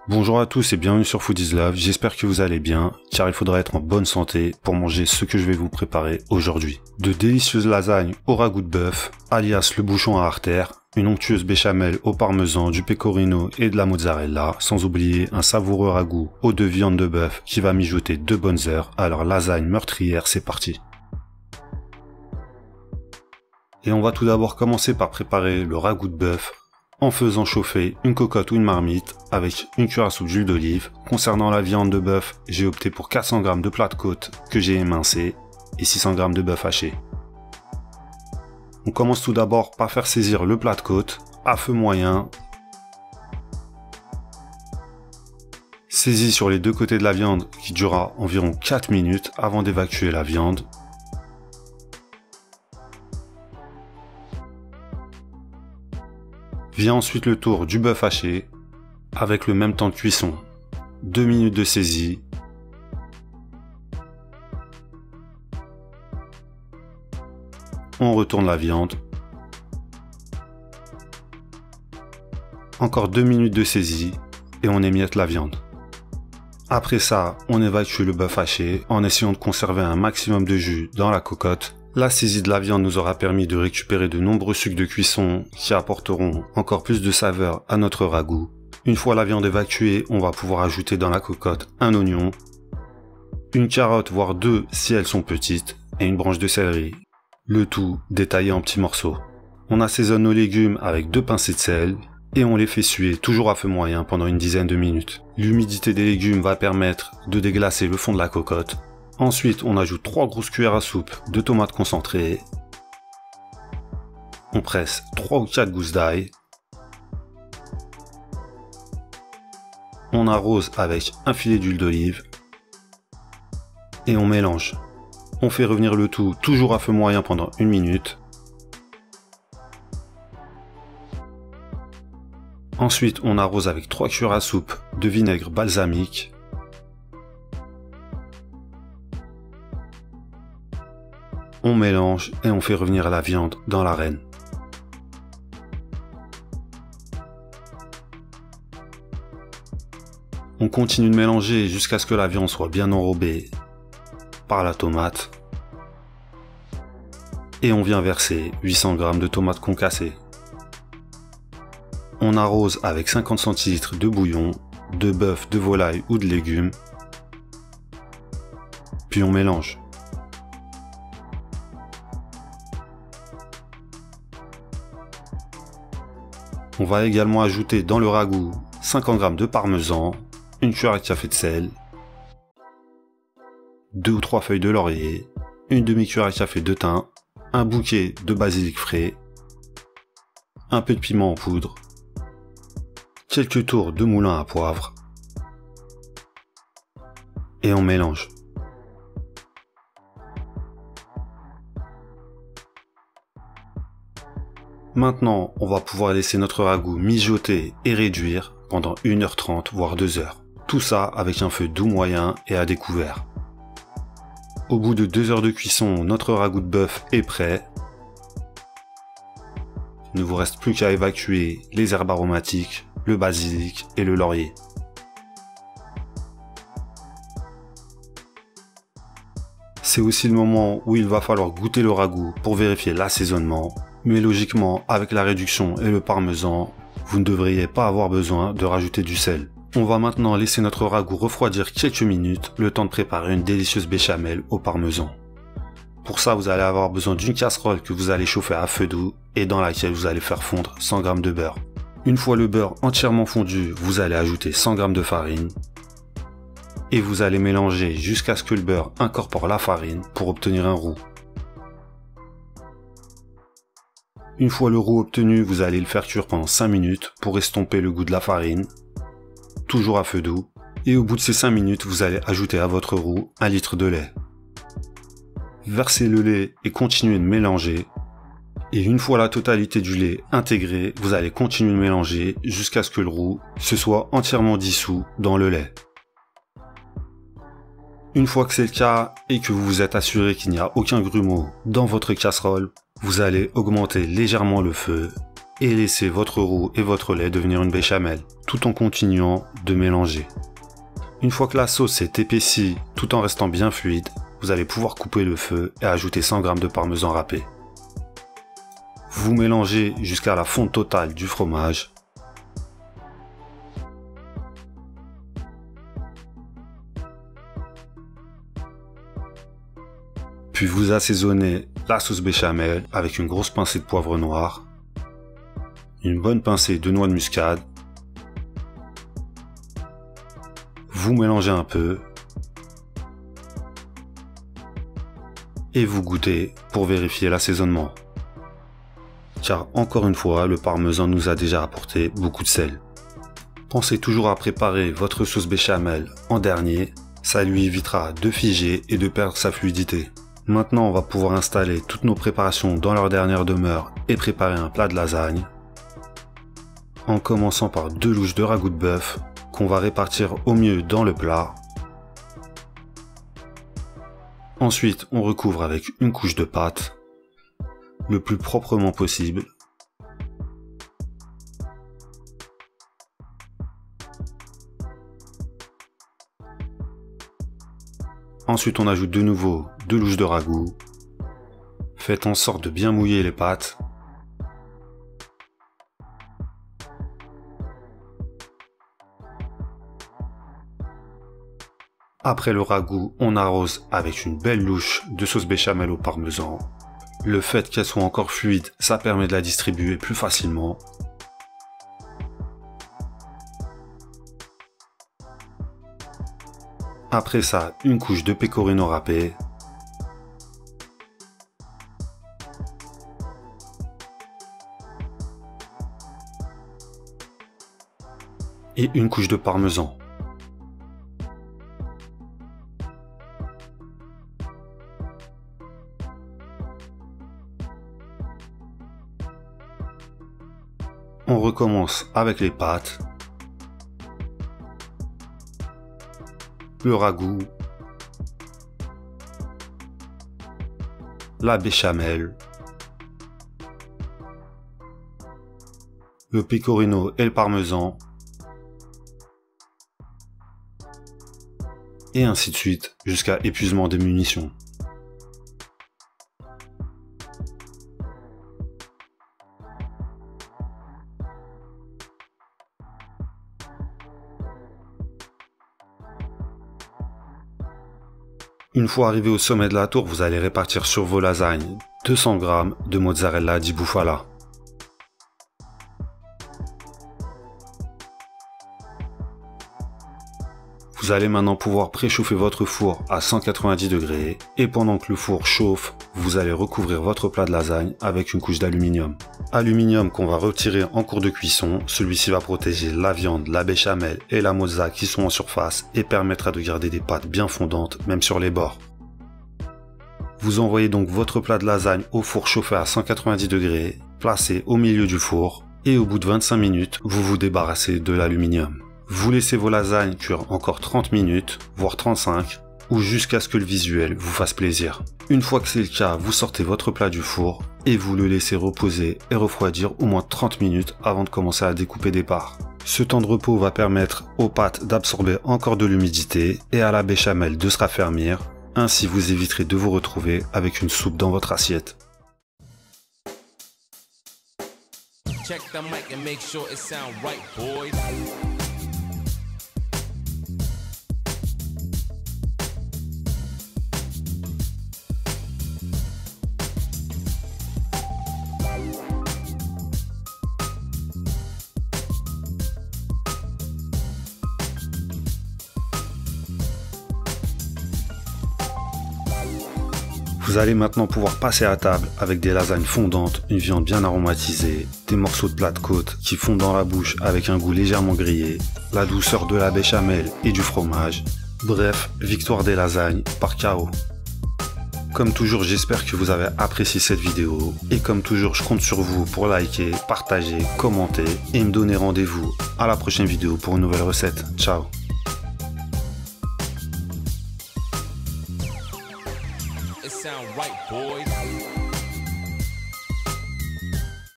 Bonjour à tous et bienvenue sur Food is Love, j'espère que vous allez bien, car il faudra être en bonne santé pour manger ce que je vais vous préparer aujourd'hui. De délicieuses lasagnes au ragoût de bœuf, alias le bouchon à artère, une onctueuse béchamel au parmesan, du pecorino et de la mozzarella, sans oublier un savoureux ragoût aux deux viandes de bœuf qui va mijoter 2 bonnes heures, alors lasagne meurtrière, c'est parti. Et on va tout d'abord commencer par préparer le ragoût de bœuf en faisant chauffer une cocotte ou une marmite avec une cuillère à soupe d'huile d'olive. Concernant la viande de bœuf, j'ai opté pour 400 g de plat de côte que j'ai émincé et 600 g de bœuf haché. On commence tout d'abord par faire saisir le plat de côte à feu moyen. Saisis sur les deux côtés de la viande qui durera environ 4 minutes avant d'évacuer la viande. Vient ensuite le tour du bœuf haché, avec le même temps de cuisson. 2 minutes de saisie. On retourne la viande. Encore 2 minutes de saisie et on émiette la viande. Après ça, on évacue le bœuf haché en essayant de conserver un maximum de jus dans la cocotte. La saisie de la viande nous aura permis de récupérer de nombreux sucs de cuisson qui apporteront encore plus de saveur à notre ragoût. Une fois la viande évacuée, on va pouvoir ajouter dans la cocotte un oignon, une carotte voire 2 si elles sont petites et une branche de céleri. Le tout détaillé en petits morceaux. On assaisonne nos légumes avec 2 pincées de sel et on les fait suer toujours à feu moyen pendant une dizaine de minutes. L'humidité des légumes va permettre de déglacer le fond de la cocotte. Ensuite, on ajoute 3 grosses cuillères à soupe de tomates concentrées. On presse 3 ou 4 gousses d'ail. On arrose avec un filet d'huile d'olive. Et on mélange. On fait revenir le tout toujours à feu moyen pendant 1 minute. Ensuite, on arrose avec 3 cuillères à soupe de vinaigre balsamique. On mélange et on fait revenir la viande dans l'arène. On continue de mélanger jusqu'à ce que la viande soit bien enrobée par la tomate. Et on vient verser 800 g de tomates concassées. On arrose avec 50 centilitres de bouillon, de bœuf, de volaille ou de légumes. Puis on mélange. On va également ajouter dans le ragoût 50 g de parmesan, une cuillère à café de sel, 2 ou 3 feuilles de laurier, une demi-cuillère à café de thym, un bouquet de basilic frais, un peu de piment en poudre, quelques tours de moulin à poivre et on mélange. Maintenant, on va pouvoir laisser notre ragoût mijoter et réduire pendant 1h30 voire 2 heures. Tout ça avec un feu doux moyen et à découvert. Au bout de 2 heures de cuisson, notre ragoût de bœuf est prêt. Il ne vous reste plus qu'à évacuer les herbes aromatiques, le basilic et le laurier. C'est aussi le moment où il va falloir goûter le ragoût pour vérifier l'assaisonnement. Mais logiquement, avec la réduction et le parmesan, vous ne devriez pas avoir besoin de rajouter du sel. On va maintenant laisser notre ragoût refroidir quelques minutes, le temps de préparer une délicieuse béchamel au parmesan. Pour ça, vous allez avoir besoin d'une casserole que vous allez chauffer à feu doux et dans laquelle vous allez faire fondre 100 g de beurre. Une fois le beurre entièrement fondu, vous allez ajouter 100 g de farine et vous allez mélanger jusqu'à ce que le beurre incorpore la farine pour obtenir un roux. Une fois le roux obtenu, vous allez le faire cuire pendant 5 minutes pour estomper le goût de la farine, toujours à feu doux. Et au bout de ces 5 minutes, vous allez ajouter à votre roux 1 litre de lait. Versez le lait et continuez de mélanger. Et une fois la totalité du lait intégrée, vous allez continuer de mélanger jusqu'à ce que le roux se soit entièrement dissous dans le lait. Une fois que c'est le cas et que vous vous êtes assuré qu'il n'y a aucun grumeau dans votre casserole, vous allez augmenter légèrement le feu et laissez votre roux et votre lait devenir une béchamel, tout en continuant de mélanger. Une fois que la sauce s'est épaissie tout en restant bien fluide, vous allez pouvoir couper le feu et ajouter 100 g de parmesan râpé. Vous mélangez jusqu'à la fonte totale du fromage. Puis vous assaisonnez la sauce béchamel avec une grosse pincée de poivre noir, une bonne pincée de noix de muscade. Vous mélangez un peu et vous goûtez pour vérifier l'assaisonnement. Car encore une fois, le parmesan nous a déjà apporté beaucoup de sel. Pensez toujours à préparer votre sauce béchamel en dernier, ça lui évitera de figer et de perdre sa fluidité. Maintenant, on va pouvoir installer toutes nos préparations dans leur dernière demeure et préparer un plat de lasagne. En commençant par 2 louches de ragoût de bœuf qu'on va répartir au mieux dans le plat. Ensuite, on recouvre avec une couche de pâte, le plus proprement possible. Ensuite, on ajoute de nouveau 2 louches de ragoût. Faites en sorte de bien mouiller les pâtes. Après le ragoût, on arrose avec une belle louche de sauce béchamel au parmesan. Le fait qu'elle soit encore fluide, ça permet de la distribuer plus facilement. Après ça, une couche de pecorino râpé. Et une couche de parmesan. On recommence avec les pâtes, le ragoût, la béchamel, le pecorino et le parmesan, et ainsi de suite jusqu'à épuisement des munitions. Une fois arrivé au sommet de la tour, vous allez répartir sur vos lasagnes 200 g de mozzarella di bufala. Vous allez maintenant pouvoir préchauffer votre four à 190 degrés et pendant que le four chauffe, vous allez recouvrir votre plat de lasagne avec une couche d'aluminium. Aluminium qu'on va retirer en cours de cuisson, celui-ci va protéger la viande, la béchamel et la mozza qui sont en surface et permettra de garder des pâtes bien fondantes même sur les bords. Vous envoyez donc votre plat de lasagne au four chauffé à 190 degrés, placé au milieu du four et au bout de 25 minutes, vous vous débarrassez de l'aluminium. Vous laissez vos lasagnes cuire encore 30 minutes, voire 35, ou jusqu'à ce que le visuel vous fasse plaisir. Une fois que c'est le cas, vous sortez votre plat du four et vous le laissez reposer et refroidir au moins 30 minutes avant de commencer à découper des parts. Ce temps de repos va permettre aux pâtes d'absorber encore de l'humidité et à la béchamel de se raffermir. Ainsi, vous éviterez de vous retrouver avec une soupe dans votre assiette. Check the mic and make sure it sound right, boys. Vous allez maintenant pouvoir passer à table avec des lasagnes fondantes, une viande bien aromatisée, des morceaux de plat de côte qui fondent dans la bouche avec un goût légèrement grillé, la douceur de la béchamel et du fromage. Bref, victoire des lasagnes par KO. Comme toujours, j'espère que vous avez apprécié cette vidéo et comme toujours, je compte sur vous pour liker, partager, commenter et me donner rendez-vous à la prochaine vidéo pour une nouvelle recette. Ciao. Sound right, boys.